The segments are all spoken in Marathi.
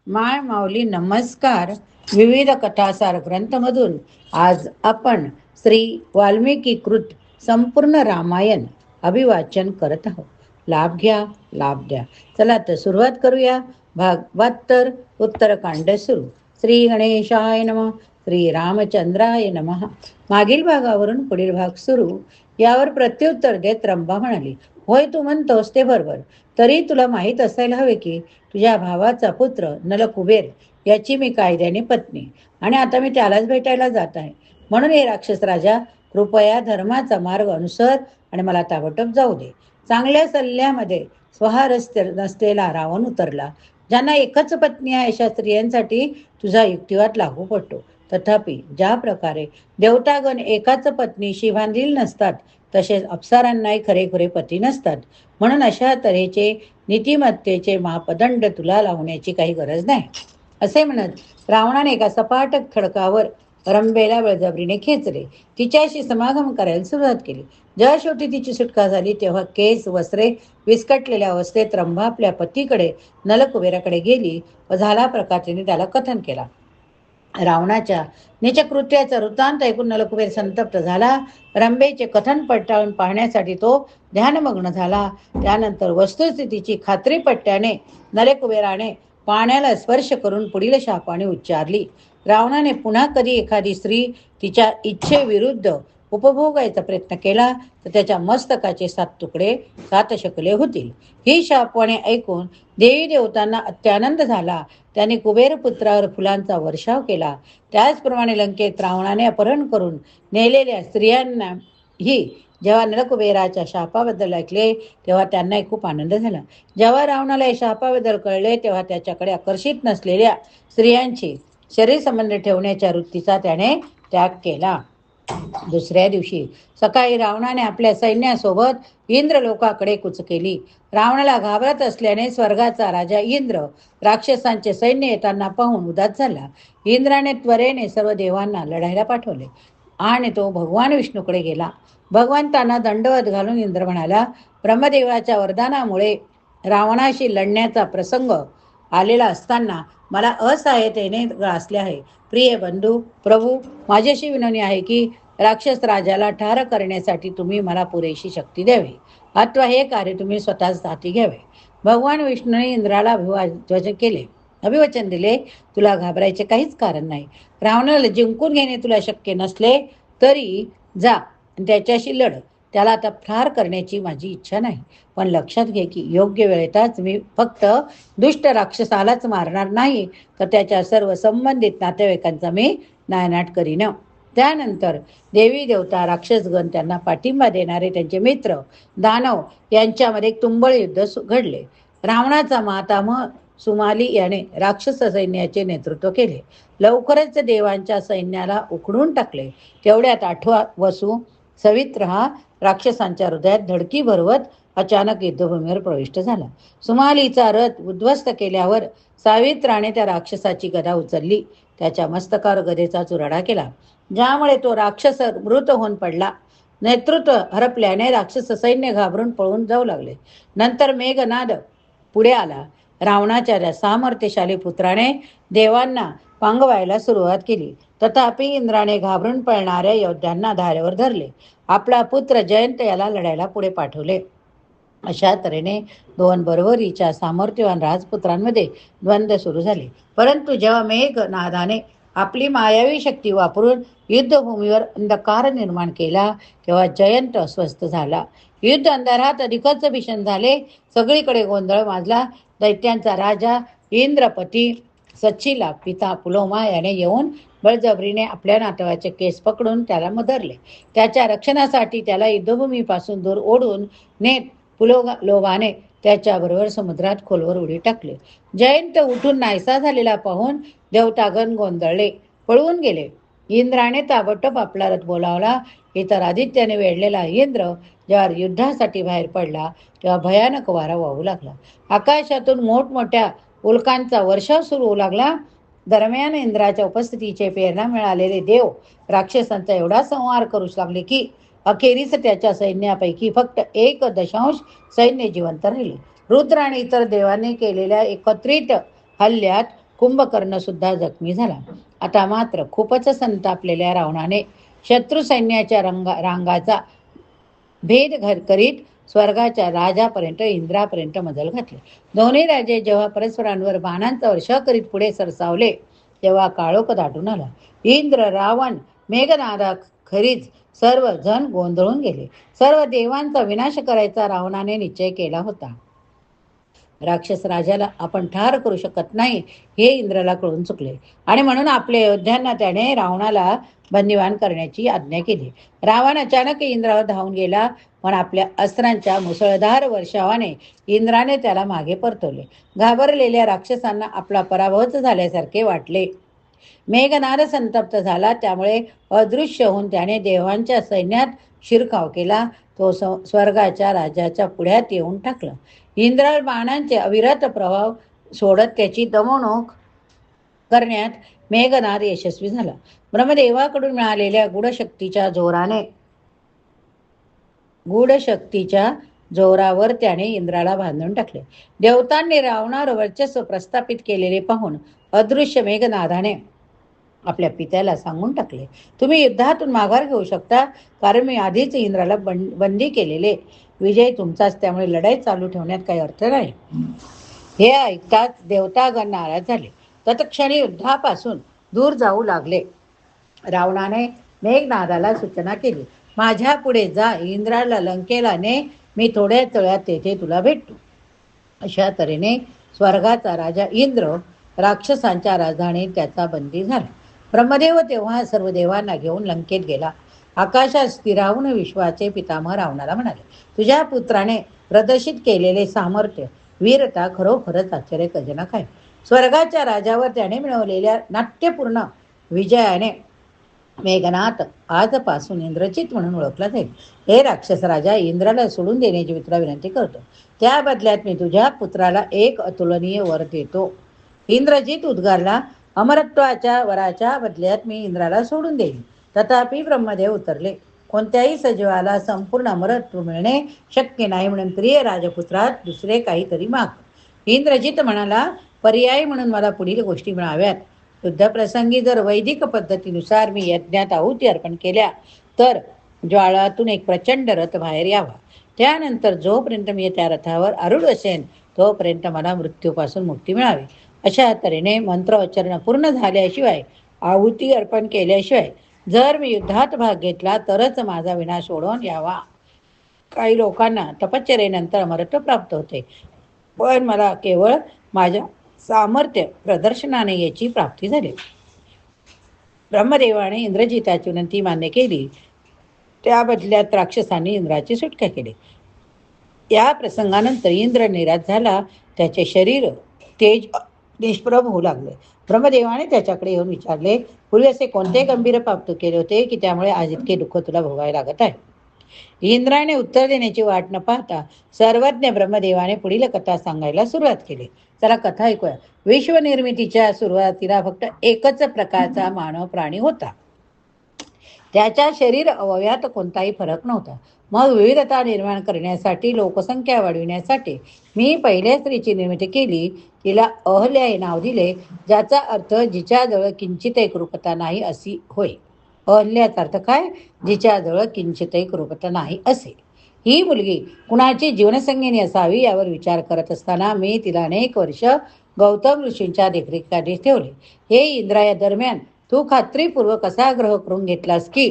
माय माऊली नमस्कार. विविध कथासार ग्रंथमधून आज आपण श्री वाल्मिकी कृत संपूर्ण रामायण अभिवाचन करत आहोत. लाभ घ्या, लाभ द्या. चला तर सुरुवात करूया. भाग 72 उत्तरकांड सुरू. श्री गणेशाय नमः. श्री रामचंद्राय नमः. मागील भागावरून पुढील भाग सुरू. यावर प्रत्युत्तर देत रंभा म्हणाली, होय तू म्हणतोस ते बरोबर. तरी तुला माहीत असायला हवे की तुझ्या भावाचा पुत्र नलकुबेर याची मी कायद्याने पत्नी, आणि आता मी त्यालाच भेटायला जात आहे. म्हणून हे राक्षस राजा, कृपया धर्माचा मार्ग अनुसर आणि मला ताबडतोब जाऊ दे. चांगल्या सल्ल्यामध्ये स्वहारस नसलेला रावण उतरला. ज्यांना एकच पत्नी आहे अशा स्त्रियांसाठी तुझा युक्तिवाद लागू पडतो. तथापि ज्या प्रकारे देवतागण एकाच पत्नीशी बांधील नसतात, तसेच अप्सरांनाही खरेखुरे पती नसतात. म्हणून अशा तऱ्हेचे नीतिमत्तेचे मापदंड तुला लावण्याची काही गरज नाही. असे म्हणत रावणाने एका सपाट खडकावर रंभेला बळजबरीने खेचले. तिच्याशी समागम करायला सुरुवात केली. जेव्हा शेवटी तिची सुटका झाली तेव्हा केस वस्त्रे विस्कटलेल्या अवस्थेत रंभा आपल्या पतीकडे नलकुबेराकडे गेली व झाला प्रकार तिने त्याला कथन केला. रावणाच्या नीच कृत्याचा वृत्तांत ऐकून नलकुबेर संतप्त झाला. रंभेचे कथन पडताळून पाहण्यासाठी तो ध्यानमग्न झाला. त्यानंतर वस्तुस्थितीची खात्री पटल्याने नलकुबेराने पाण्याला स्पर्श करून पुढील शापाने उच्चारली. रावणाने पुन्हा कधी एखादी स्त्री तिच्या इच्छेविरुद्ध उपभोगायचा प्रयत्न केला तर त्याच्या मस्तकाचे 7 तुकडे 7 शकले होतील. ही शापवाने ऐकून देवी देवतांना अत्यानंद झाला. त्याने कुबेर पुत्रावर फुलांचा वर्षाव केला. त्याचप्रमाणे लंकेत रावणाने अपहरण करून नेलेल्या स्त्रियांना ही जेव्हा नलकुबेराच्या शापाबद्दल ऐकले तेव्हा त्यांनाही खूप आनंद झाला. जेव्हा रावणाला या शापाबद्दल कळले तेव्हा त्याच्याकडे आकर्षित नसलेल्या स्त्रियांची शरीर संबंध ठेवण्याच्या वृत्तीचा त्याने त्याग केला. दुसऱ्या दिवशी सकाळी रावणाने आपल्या सैन्यासोबत इंद्रलोकाकडे कूच केली. रावणाला घाबरत असल्याने स्वर्गाचा राजा इंद्र राक्षसांचे सैन्य येताना पाहून उदास झाला. इंद्राने त्वरेने सर्व देवांना लढायला पाठवले आणि तो भगवान विष्णूकडे गेला. भगवंतांना दंडवत घालून इंद्र म्हणाला, ब्रह्मदेवाच्या वरदानामुळे रावणाशी लढण्याचा प्रसंग आलेला असताना मला असहाय्यतेने ग्रासले आहे. प्रिय बंधू प्रभू, माझ्याशी विनवणी आहे की राक्षस राजाला ठार करण्यासाठी तुम्ही मला पुरेशी शक्ती द्यावी, अथवा हे कार्य तुम्ही स्वतःच हाती घ्यावे. भगवान विष्णूने इंद्राला अभिवचन दिले, तुला घाबरायचे काहीच कारण नाही. रावणाला जिंकून घेणे तुला शक्य नसले तरी जा आणि त्याच्याशी लढ. त्याला आता ठार करण्याची माझी इच्छा नाही. पण लक्षात घे की योग्य वेळेतच मी फक्त दुष्ट राक्षसालाच मारणार नाही, तर त्याच्या सर्व संबंधित नातेवाईकांचा मी नायनाट करीन. त्यानंतर देवी देवता राक्षसगण त्यांना पाठिंबा देणारे त्यांचे मित्र दानव यांच्यामध्ये एक तुंबळ युद्ध घडले. रावणाचा मातामह सुमाली याने राक्षस सैन्याचे नेतृत्व केले. लवकरच देवांच्या सैन्याला उखडून टाकले. तेवढ्यात 8वा वसू सवित्र हा राक्षसांच्या हृदयात धडकी भरवत अचानक युद्धभूमीवर प्रविष्ट झाला. सुमालीचा रथ उद्ध्वस्त केल्यावर सावित्राने त्या राक्षसाची गदा उचलली. त्याच्या मस्तकावर गदेचा चुराडा केला, ज्यामुळे तो राक्षस मृत होऊन पडला. नेतृत्व हरपल्याने राक्षस सैन्य घाबरून पळून जाऊ लागले. नंतर मेघनाद पुढे आला. रावणाच्या त्या सामर्थ्यशाली पुत्राने देवांना पांगवायला सुरुवात केली. तथापि इंद्राने घाबरून पळणाऱ्या योद्ध्यांना धारेवर धरले. आपला पुत्र जयंत याला लढायला पुढे पाठवले. अशा तऱ्हेने 2 बरोबरीच्या सामर्थ्यवान राजपुत्रांमध्ये द्वंद्व सुरू झाले. परंतु जेव्हा मेघनादाने आपली मायावी शक्ती वापरून युद्धभूमीवर अंधकार निर्माण केला तेव्हा जयंत अस्वस्थ झाला. युद्ध अंधारात अधिकच भीषण झाले. सगळीकडे गोंधळ माजला. दैत्यांचा राजा इंद्रपती सच्चीला पिता पुलोमा याने येऊन बळजबरीने आपल्या नातवाचे केस पकडून त्याला मदरले. त्याच्या रक्षणासाठी त्याला युद्धभूमीपासून दूर ओढून नेत पुलोमाने त्याच्याबरोबर समुद्रात खोलवर उडी टाकले. जयंत उठून नाहीसा झालेला पाहून देवतागण गोंधळले, पळून गेले. इंद्राने ताबडतोब आपला रथ बोलावला. इतर आदित्याने वेढलेला इंद्र जेव्हा युद्धासाठी बाहेर पडला तेव्हा भयानक वारा वाहू लागला. आकाशातून मोठमोठ्या उल्कांचा वर्षाव सुरू होऊ लागला. दरम्यान इंद्राच्या उपस्थितीचे प्रेरणा मिळालेले देव राक्षसांचा एवढा संहार करू लागले की अखेरीस त्याच्या सैन्यापैकी फक्त 1.5 सैन्य जिवंत राहिले. रुद्र आणि इतर देवांनी केलेल्या एकत्रित हल्ल्यात कुंभकर्ण सुद्धा जखमी झाला. आता मात्र खूपच संतापलेल्या रावणाने शत्रू सैन्याच्या रांगाचा भेद करीत स्वर्गाच्या राजापर्यंत इंद्रापर्यंत मजल घातले. दोन्ही राजे जेव्हा परस्परांवर बाणांचा वर्षाव करीत पुढे सरसावले तेव्हा काळोख दाटून आला. इंद्र, रावण, मेघनादा खरीच सर्व जण गोंधळून गेले. सर्व देवांचा विनाश करायचा रावणाने निश्चय केला होता. राक्षस राजाला आपण ठार करू शकत नाही हे इंद्राला कळून चुकले आणि म्हणून आपल्या योद्ध्यांना त्याने रावणाला बंदिवान करण्याची आज्ञा केली. रावण अचानक इंद्रावर धावून गेला, पण आपल्या अस्त्रांच्या मुसळधार वर्षावाने इंद्राने त्याला मागे परतवले. घाबरलेल्या राक्षसांना आपला पराभवच झाल्यासारखे वाटले. मेघनाद संतप्त झाला, त्यामुळे अदृश्य होऊन त्याने देवांच्या सैन्यात शिरकाव केला. तो स्वर्गाच्या राजाच्या पुढ्यात येऊन टाकला. इंद्र बाणांचे अविरत प्रभाव सोडत त्याची दमवणूक करण्यात मेघनाद यशस्वी झाला. ब्रह्मदेवाकडून मिळालेल्या गूढशक्तीच्या जोरावर त्याने इंद्राला बांधून टाकले. देवतांनी रावणावर वर्चस्व प्रस्थापित केलेले पाहून अदृश्य मेघनादाने आपल्या पित्याला सांगून टाकले, तुम्ही युद्धातून माघार घेऊ शकता, कारण मी आधीच इंद्राला बंदी केलेले. विजय तुमचाच, त्यामुळे लढाई चालू ठेवण्यात काही अर्थ नाही. हे ऐकताच देवतागण नाराज झाले. तत्क्षणी युद्धापासून दूर जाऊ लागले. रावणाने मेघनादाला सूचना केली, माझ्या पुढे जा, इंद्राला लंकेला ने, मी थोड्या तळ्यात तेथे तुला भेटतो. अशा तऱ्हेने स्वर्गाचा राजा इंद्र राक्षसांच्या राजधानीत त्याचा बंदी झाला. ब्रह्मदेव तेव्हा सर्व देवांना घेऊन लंकेत गेला. आकाशात स्थिरावून विश्वाचे पितामह रावणाला म्हणाले, तुझ्या पुत्राने प्रदर्शित केलेले सामर्थ्य, वीरता खरोखरच आश्चर्यजनक आहे. स्वर्गाच्या राजावर त्याने मिळवलेल्या नाट्यपूर्ण विजयाने मेघनाथ आजपासून इंद्रजित म्हणून ओळखला जाईल. हे राक्षस राजा, इंद्राला सोडून देण्याची मी तुला विनंती करतो. त्या बदल्यात मी तुझ्या पुत्राला एक अतुलनीय वर देतो. इंद्रजित उद्गारला, अमरत्वाच्या वराच्या बदल्यात मी इंद्राला सोडून देईन. तथापि ब्रह्मदेव उतरले, कोणत्याही सजीवाला संपूर्ण अमरत्व मिळणे शक्य नाही, म्हणून प्रिय राजपुत्रात दुसरे काहीतरी माग. इंद्रजित म्हणाला, पर्यायी म्हणून मला पुढील गोष्टी मिळाव्यात. युद्धप्रसंगी जर वैदिक पद्धतीनुसार मी यज्ञात आहुती अर्पण केल्या तर ज्वाळातून एक प्रचंड रथ बाहेर यावा. त्यानंतर जोपर्यंत मी त्या रथावर आरूढ असेन तोपर्यंत मला मृत्यूपासून मुक्ती मिळावी. अशा तऱ्हेने मंत्रोच्चारण पूर्ण झाल्याशिवाय, आहुती अर्पण केल्याशिवाय जर मी युद्धात भाग घेतला तरच माझा विनाश ओढवून यावा. काही लोकांना तपश्चर्येनंतर अमरत्व प्राप्त होते, पण मला केवळ माझ्या सामर्थ्य प्रदर्शनाने याची प्राप्ती झाली. ब्रह्मदेवाने इंद्रजिताची विनंती मान्य केली. त्या बदल्यात राक्षसांनी इंद्राची सुटका केली. या प्रसंगानंतर इंद्र निराश झाला. त्याचे शरीर तेज निष्प्रभ होऊ लागले. ब्रह्मदेवाने त्याच्याकडे येऊन विचारले, पूर्वी असे कोणते गंभीर पाप तू केले होते की त्यामुळे आज इतके दुःख तुला भोगावे लागत आहे? इंद्राने उत्तर देण्याची वाट न पाहता सर्वज्ञ ब्रह्मदेवाने पुढील कथा सांगायला सुरुवात केली. चला कथा ऐकूया. विश्वनिर्मितीच्या सुरुवातीला फक्त एकच प्रकारचा मानव प्राणी होता. त्याच्या शरीर अवयवात कोणताही फरक नव्हता. मग विविधता निर्माण करण्यासाठी, लोकसंख्या वाढविण्यासाठी मी पहिल्या स्त्रीची निर्मिती केली. तिला अहल्या हे नाव दिले, ज्याचा अर्थ जिच्याजवळ किंचित एक रूपता नाही अशी होय. अहल्याचा अर्थ काय? जिच्याजवळ किंचित एक रूपता नाही असे. ही मुलगी कुणाची जीवनसंगिनी असावी यावर विचार करत असताना मी तिला अनेक वर्ष गौतम ऋषींच्या देखरेखीखाली ठेवले. हे इंद्रा, या दरम्यान तू खात्रीपूर्वक असा ग्रह करून घेतलास की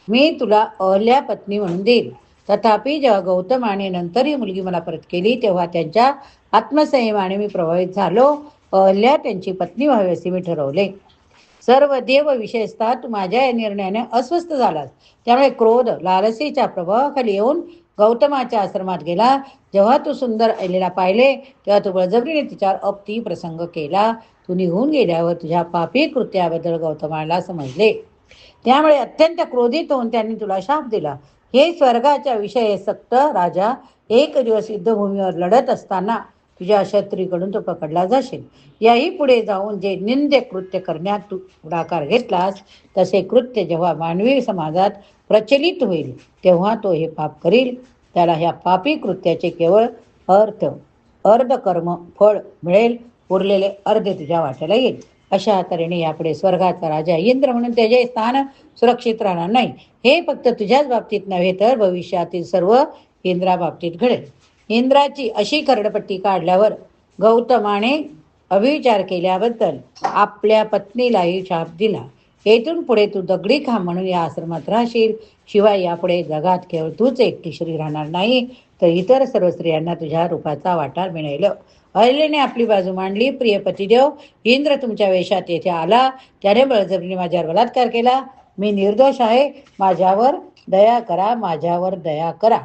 मी तुला अहल्या पत्नी म्हणून देईल. तथापि जेव्हा गौतमाने नंतर ही मुलगी मला परत केली तेव्हा त्यांच्या आत्मसंयमाने मी प्रभावित झालो. अहल्या त्यांची पत्नी व्हावी असे मी ठरवले. सर्व देव विशेषतः तू माझ्या या निर्णयाने अस्वस्थ झालास, त्यामुळे क्रोध लालसेच्या प्रभावाखाली येऊन गौतमाच्या आश्रमात गेला. जेव्हा तू सुंदर अहल्येला पाहिले तेव्हा तू बळजबरीने तिच्यावर अप्ती प्रसंग केला. तू निघून गेल्यावर तुझ्या पापी कृत्याबद्दल गौतमाला समजले. त्यामुळे अत्यंत क्रोधित होऊन त्यांनी तुला शाप दिला. हे स्वर्गाच्या विषयासक्त राजा, एक दिवस युद्धभूमीवर लढत असताना तुझ्या शत्रूकडून तू पकडला जाशील. याही पुढे जाऊन जे निंद्य कृत्य करण्यात तू पुढाकार घेतलास तसे कृत्य जेव्हा मानवी समाजात प्रचलित होईल तेव्हा तो हे पाप करील. त्याला ह्या पापी कृत्याचे केवळ अर्धकर्म फळ मिळेल. उरलेले अर्धे तुझ्या वाट्याला येईल. अशा तऱ्हेने यापुढे स्वर्गाचा राजा इंद्र म्हणून त्याचे स्थान सुरक्षित राहणार नाही. हे फक्त तुझ्याच बाबतीत नव्हे तर भविष्यातील सर्व इंद्राबाबतीत घडेल. इंद्राची अशी करडपट्टी काढल्यावर गौतमाने अविचार केल्याबद्दल आपल्या पत्नीलाही शाप दिला. येथून पुढे तू दगडी खांब म्हणून या आश्रमात राहशील. शिवाय यापुढे जगात केवळ तूच एकटी स्त्री राहणार नाही, तर इतर सर्व स्त्रियांना तुझ्या रूपाचा वाटा मिळेल. अहिल्याने आपली बाजू मांडली. प्रिय पतिदेव, इंद्र तुमच्या वेशात येथे आला. त्याने बळजबरीने माझ्यावर बलात्कार केला. मी निर्दोष आहे. माझ्यावर दया करा, माझ्यावर दया करा.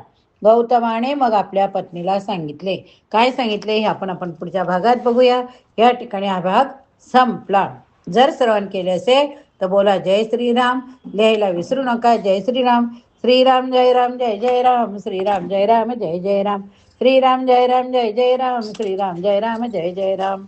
गौतमाने मग आपल्या पत्नीला सांगितले. काय सांगितले हे आपण पुढच्या भागात बघूया. या ठिकाणी हा भाग संपला. जर श्रवण केले असेल तर बोला जय श्रीराम. लिहायला विसरू नका. जय श्रीराम. श्रीराम जय राम जय जय राम. श्रीराम जय राम जय जय राम. श्रीराम जय राम जय जय राम. श्रीराम जय राम जय जय राम.